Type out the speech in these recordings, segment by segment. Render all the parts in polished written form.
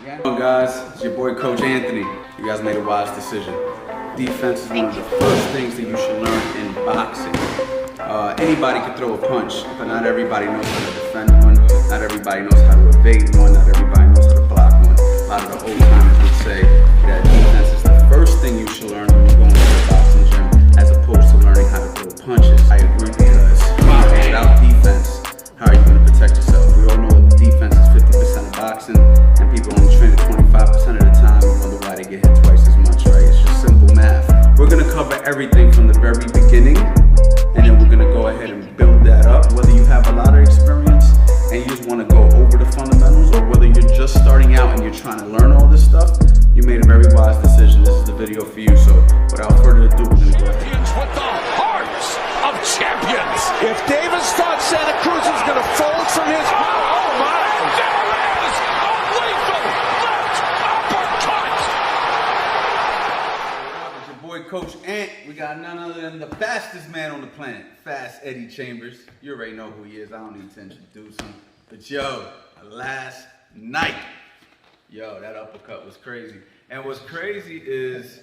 Again. Come on, guys, it's your boy Coach Anthony. You guys made a wise decision. Defense is one of the first things that you should learn in boxing. Anybody can throw a punch, but not everybody knows how to defend one. Not everybody knows how to evade one. Not everybody knows how to block one. A lot of the old timers would say that defense is the first thing you should learn when you go into the boxing gym, as opposed to learning how to throw punches. I agree, because without defense, how are you going to protect yourself? We all know that defense is 50% of boxing, and people only train it 25% of the time and wonder why they get hit twice as much, right? It's just simple math. We're going to cover everything from the very beginning, and then we're going to go ahead and build that up. Whether you have a lot of experience and you just want to go over the fundamentals, or whether you're just starting out and you're trying to learn all this stuff, you made a very wise decision. This is the video for you. So without further ado, we're going to go ahead. With the hearts of champions. If Davis thought Santa Cruz was going to fold from his power, oh my! There is a lethal left uppercut. It's your boy Coach Ant. We got none other than the fastest man on the planet, Fast Eddie Chambers. You already know who he is. I don't need to introduce him. But yo, last night, yo, that uppercut was crazy. And what's crazy is,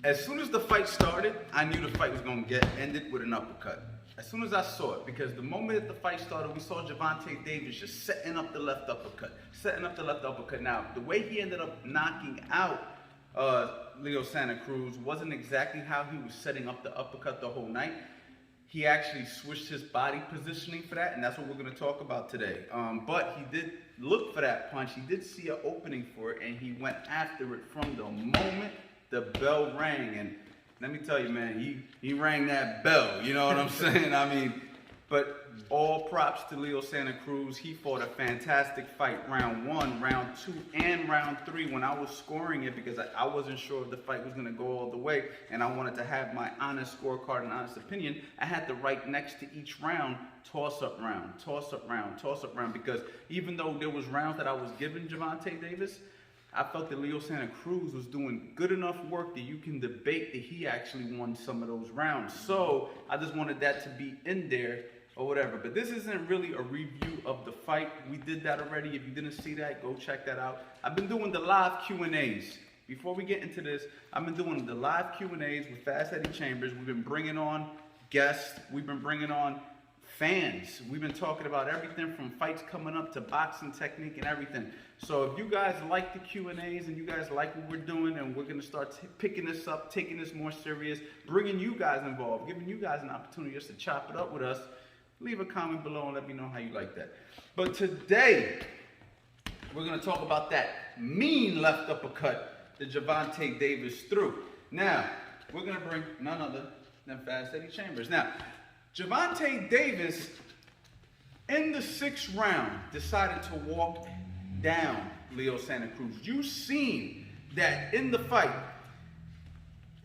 as soon as the fight started, I knew the fight was going to get ended with an uppercut. As soon as I saw it, because the moment that the fight started, we saw Gervonta Davis just setting up the left uppercut. Now, the way he ended up knocking out Leo Santa Cruz wasn't exactly how he was setting up the uppercut the whole night. He actually switched his body positioning for that, and that's what we're going to talk about today. But he did look for that punch. He did see an opening for it, and he went after it from the moment the bell rang. And let me tell you, man, he rang that bell, you know what I'm saying? I mean, but all props to Leo Santa Cruz. He fought a fantastic fight, round 1, round 2, and round 3, when I was scoring it, because I wasn't sure if the fight was going to go all the way, and I wanted to have my honest scorecard and honest opinion. I had to write next to each round, toss-up round, toss-up round, toss-up round, because even though there was rounds that I was giving Gervonta Davis, I felt that Leo Santa Cruz was doing good enough work that you can debate that he actually won some of those rounds. So I just wanted that to be in there or whatever. But this isn't really a review of the fight. We did that already. If you didn't see that, go check that out. I've been doing the live Q&As. Before we get into this, I've been doing the live Q&As with Fast Eddie Chambers. We've been bringing on guests. We've been bringing on fans. We've been talking about everything from fights coming up to boxing technique and everything. So if you guys like the Q&As and you guys like what we're doing, and we're going to start picking this up, taking this more serious, bringing you guys involved, giving you guys an opportunity just to chop it up with us, leave a comment below and let me know how you like that. But today, we're going to talk about that mean left uppercut that Gervonta Davis threw. Now, we're going to bring none other than Fast Eddie Chambers. Now, Gervonta Davis, in the 6th round, decided to walk down Leo Santa Cruz. You've seen that in the fight,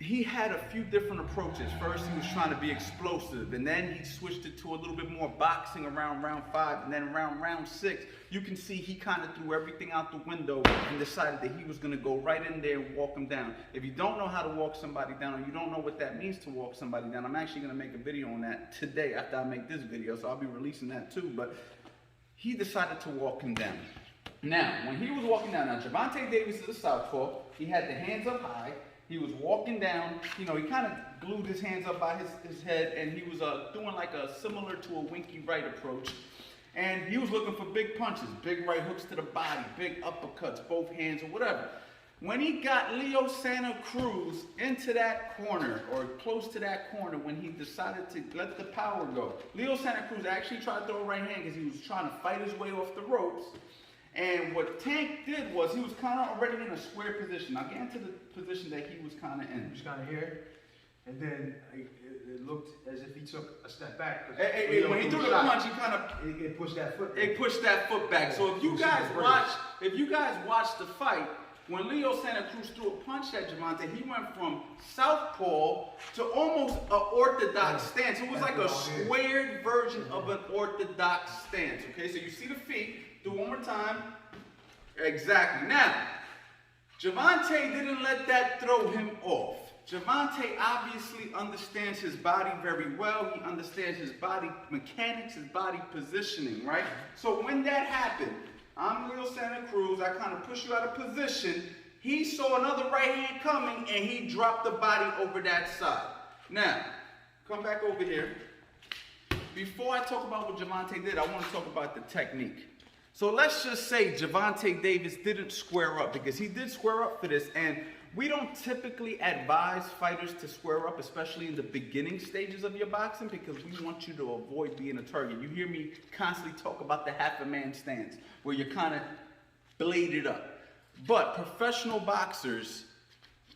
he had a few different approaches. First, he was trying to be explosive, and then he switched it to a little bit more boxing around round 5, and then around round 6, you can see he kind of threw everything out the window and decided that he was going to go right in there and walk him down. If you don't know how to walk somebody down, or you don't know what that means to walk somebody down, I'm actually going to make a video on that today after I make this video, so I'll be releasing that too. But he decided to walk him down. Now, when he was walking down, Gervonta Davis is a southpaw. He had the hands up high. He was walking down, you know, he kind of glued his hands up by his head, and he was doing like a similar to a winky right approach. And he was looking for big punches, big right hooks to the body, big uppercuts, both hands or whatever. When he got Leo Santa Cruz into that corner, or close to that corner, when he decided to let the power go, Leo Santa Cruz actually tried to throw a right hand because he was trying to fight his way off the ropes. And what Tank did was, he was kind of already in a square position. I'll get into the position that he was kind of in. He was kind of here, and then it looked as if he took a step back. When he threw the punch, he kind of it pushed that foot. It pushed that foot back. So if you guys watch the fight, when Leo Santa Cruz threw a punch at Gervonta, he went from southpaw to almost an orthodox stance. It was like a squared version of an orthodox stance. Okay, so you see the feet. Do one more time. Exactly. Now, Gervonta didn't let that throw him off. Gervonta obviously understands his body very well. He understands his body mechanics, his body positioning, right? So when that happened, I'm Leo Santa Cruz. I kind of push you out of position. He saw another right hand coming, and he dropped the body over that side. Now, come back over here. Before I talk about what Gervonta did, I want to talk about the technique. So let's just say Gervonta Davis didn't square up, because he did square up for this, and we don't typically advise fighters to square up, especially in the beginning stages of your boxing, because we want you to avoid being a target. You hear me constantly talk about the half a man stance, where you're kind of bladed up. But professional boxers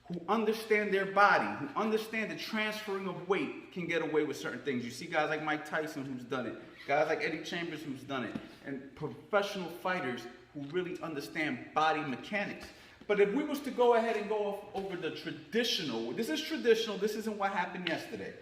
who understand their body, who understand the transferring of weight, can get away with certain things. You see guys like Mike Tyson who's done it, guys like Eddie Chambers who's done it, and professional fighters who really understand body mechanics. But if we was to go ahead and go over the traditional, this is traditional, this isn't what happened yesterday.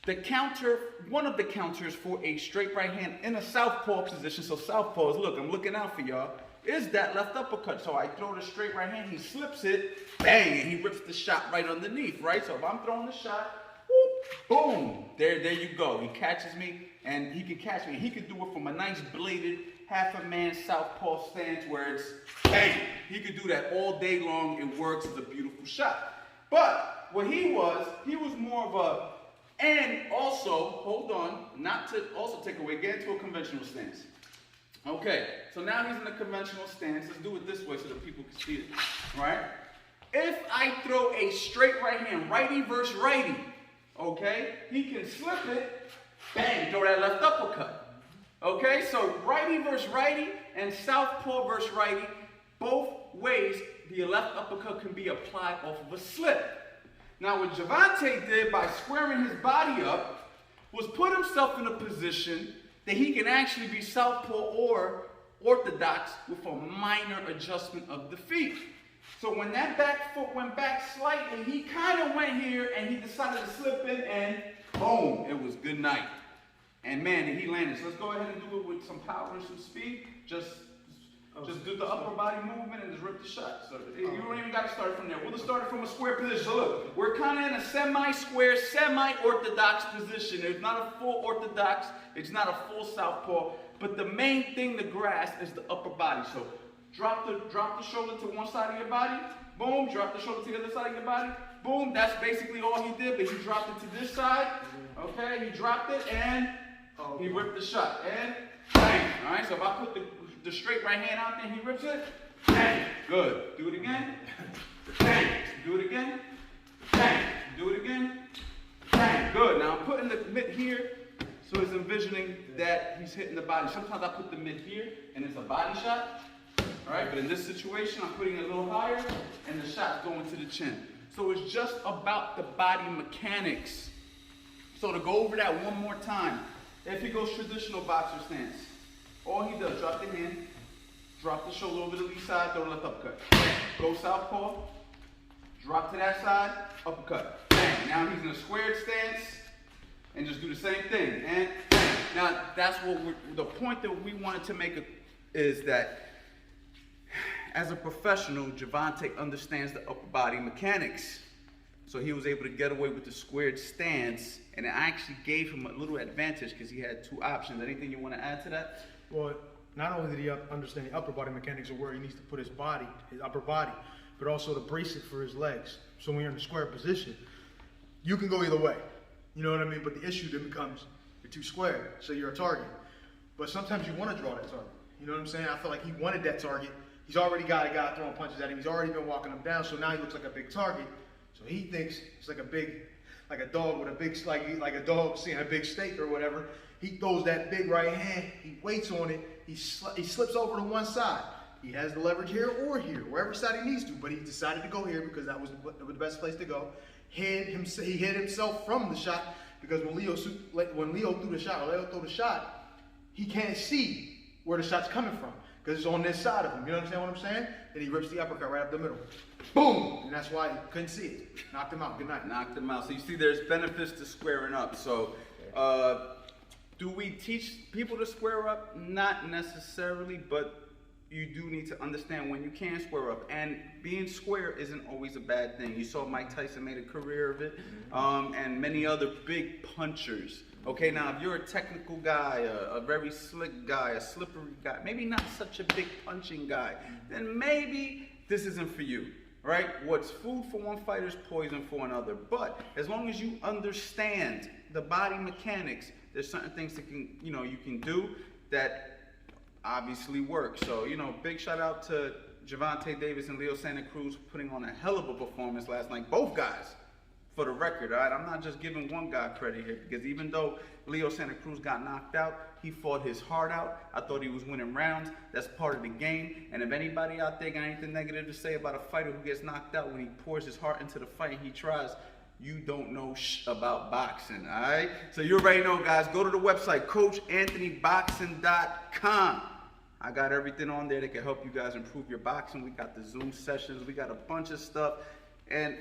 The counter, one of the counters for a straight right hand in a southpaw position, so southpaw is, look, I'm looking out for y'all, is that left uppercut. So I throw the straight right hand, he slips it, bang, and he rips the shot right underneath, right? So if I'm throwing the shot, whoop, boom, there you go. He catches me, and he can catch me. He can do it from a nice bladed, half a man southpaw stance where it's bang. He could do that all day long. It works. It's a beautiful shot. But what he was more of a, and also, hold on, not to also take away, get into a conventional stance. Okay, so now he's in a conventional stance. Let's do it this way so that people can see it, right? If I throw a straight right hand, righty versus righty, okay, he can slip it, bang, throw that left uppercut. Okay, so righty versus righty and southpaw versus righty, both ways the left uppercut can be applied off of a slip. Now what Gervonta did by squaring his body up was put himself in a position that he can actually be southpaw or orthodox with a minor adjustment of the feet. So when that back foot went back slightly, he kind of went here and he decided to slip in and boom, it was good night. And man, he landed. So let's go ahead and do it with some power and some speed. Just do the upper body movement and just rip the shot. So you don't even got to start from there. We'll just start from a square position. So look, we're kind of in a semi-square, semi-orthodox position. It's not a full orthodox. It's not a full southpaw. But the main thing to grasp is the upper body. So drop the shoulder to one side of your body. Boom. Drop the shoulder to the other side of your body. Boom. That's basically all he did. But he dropped it to this side. Okay. He dropped it and he ripped the shot. And bang. All right. So if I put the straight right hand out there, he rips it. Bang. Good. Do it again. Bang. Do it again. Bang. Do it again. Bang. Good. Now I'm putting the mitt here, so he's envisioning that he's hitting the body. Sometimes I put the mitt here, and it's a body shot. All right. But in this situation, I'm putting it a little higher, and the shot's going to the chin. So it's just about the body mechanics. So to go over that one more time, if he goes traditional boxer stance, all he does, drop the hand, drop the shoulder over to the lead side, throw the left uppercut. Go southpaw, drop to that side, uppercut. Bang. Now he's in a squared stance, and just do the same thing. And bang. Now that's what the point that we wanted to make is that as a professional, Gervonta understands the upper body mechanics. So he was able to get away with the squared stance, and it actually gave him a little advantage because he had two options. Anything you want to add to that? Well, not only did he understand the upper body mechanics of where he needs to put his body, his upper body, but also to brace it for his legs. So when you're in a square position, you can go either way. You know what I mean? But the issue then becomes you're too square, so you're a target. But sometimes you want to draw that target. You know what I'm saying? I feel like he wanted that target. He's already got a guy throwing punches at him. He's already been walking him down, so now he looks like a big target. So he thinks it's like a dog with a big, like a dog seeing a big steak or whatever. He throws that big right hand, he waits on it, he slips over to one side. He has the leverage here or here, wherever side he needs to, but he decided to go here because that was the best place to go. He hid himself from the shot because when Leo threw the shot, he can't see where the shot's coming from because it's on this side of him. You understand what I'm saying? Then he rips the uppercut right up the middle. Boom! And that's why he couldn't see it. Knocked him out. Good night. Knocked him out. So you see there's benefits to squaring up. So do we teach people to square up? Not necessarily, but you do need to understand when you can square up, and being square isn't always a bad thing. You saw Mike Tyson made a career of it, and many other big punchers. Okay, now if you're a technical guy, a very slick guy, a slippery guy, maybe not such a big punching guy, then maybe this isn't for you, right? What's food for one fighter is poison for another. But as long as you understand the body mechanics, there's certain things that you can do that obviously work. So, big shout out to Gervonta Davis and Leo Santa Cruz putting on a hell of a performance last night. Both guys. For the record, all right? I'm not just giving one guy credit here, because even though Leo Santa Cruz got knocked out, he fought his heart out. I thought he was winning rounds. That's part of the game. And if anybody out there got anything negative to say about a fighter who gets knocked out when he pours his heart into the fight and he tries, you don't know about boxing, all right? So you already know, guys. Go to the website, coachanthonyboxing.com. I got everything on there that can help you guys improve your boxing. We got the Zoom sessions. We got a bunch of stuff. And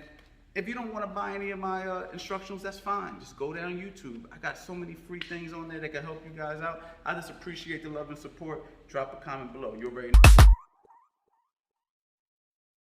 if you don't want to buy any of my instructionals, that's fine. Just go down YouTube. I got so many free things on there that can help you guys out. I just appreciate the love and support. Drop a comment below. You already know.